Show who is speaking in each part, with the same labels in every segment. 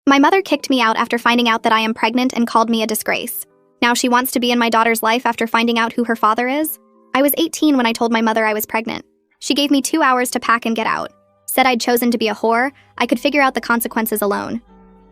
Speaker 1: My mother kicked me out after finding out that I am pregnant and called me a disgrace. Now she wants to be in my daughter's life after finding out who her father is? I was 18 when I told my mother I was pregnant. She gave me 2 hours to pack and get out. Said I'd chosen to be a whore, I could figure out the consequences alone.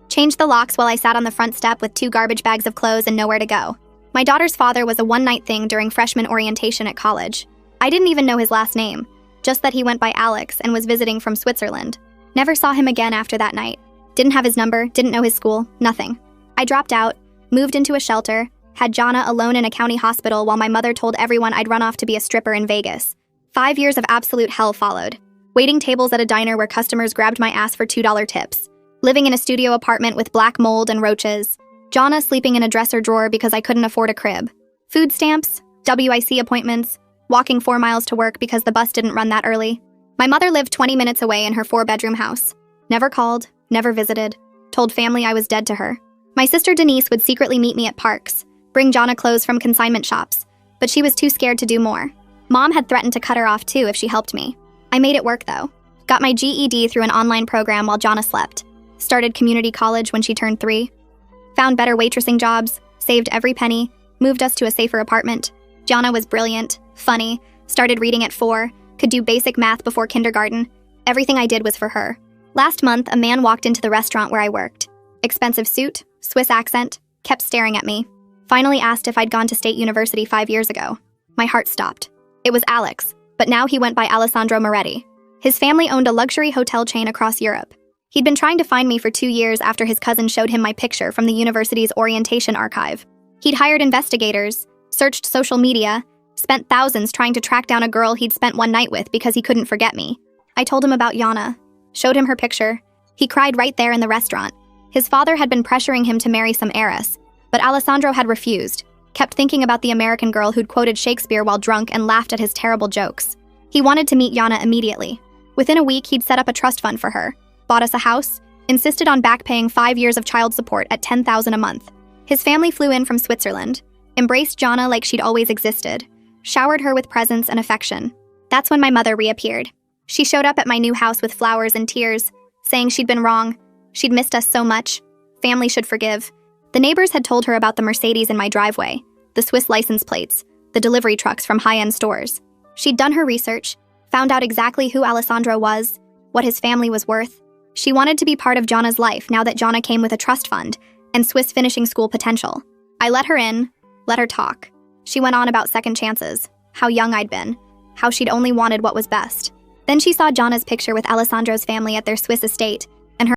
Speaker 1: Changed the locks while I sat on the front step with 2 garbage bags of clothes and nowhere to go. My daughter's father was a one-night thing during freshman orientation at college. I didn't even know his last name, just that he went by Alex and was visiting from Switzerland. Never saw him again after that night. Didn't have his number, didn't know his school, nothing. I dropped out, moved into a shelter, had Jana alone in a county hospital while my mother told everyone I'd run off to be a stripper in Vegas. 5 years of absolute hell followed. Waiting tables at a diner where customers grabbed my ass for $2 tips. Living in a studio apartment with black mold and roaches. Jana sleeping in a dresser drawer because I couldn't afford a crib. Food stamps, WIC appointments, walking 4 miles to work because the bus didn't run that early. My mother lived 20 minutes away in her 4-bedroom house. Never called, never visited. Told family I was dead to her. My sister Denise would secretly meet me at parks, bring Jana clothes from consignment shops, but she was too scared to do more. Mom had threatened to cut her off too if she helped me. I made it work though. Got my GED through an online program while Jana slept. Started community college when she turned 3. Found better waitressing jobs, saved every penny, moved us to a safer apartment. Jana was brilliant, funny, started reading at 4, could do basic math before kindergarten. Everything I did was for her. Last month, a man walked into the restaurant where I worked. Expensive suit, Swiss accent, kept staring at me. Finally asked if I'd gone to State University 5 years ago. My heart stopped. It was Alex, but now he went by Alessandro Moretti. His family owned a luxury hotel chain across Europe. He'd been trying to find me for 2 years after his cousin showed him my picture from the university's orientation archive. He'd hired investigators, searched social media, spent thousands trying to track down a girl he'd spent one night with because he couldn't forget me. I told him about Jana, showed him her picture. He cried right there in the restaurant. His father had been pressuring him to marry some heiress, but Alessandro had refused, kept thinking about the American girl who'd quoted Shakespeare while drunk and laughed at his terrible jokes. He wanted to meet Jana immediately. Within a week, he'd set up a trust fund for her, bought us a house, insisted on back paying 5 years of child support at $10,000 a month. His family flew in from Switzerland, embraced Jana like she'd always existed, showered her with presents and affection. That's when my mother reappeared. She showed up at my new house with flowers and tears, saying she'd been wrong, she'd missed us so much, family should forgive. The neighbors had told her about the Mercedes in my driveway, the Swiss license plates, the delivery trucks from high-end stores. She'd done her research, found out exactly who Alessandro was, what his family was worth. She wanted to be part of Jana's life now that Jana came with a trust fund and Swiss finishing school potential. I let her in, let her talk. She went on about second chances, how young I'd been, how she'd only wanted what was best. Then she saw Jana's picture with Alessandro's family at their Swiss estate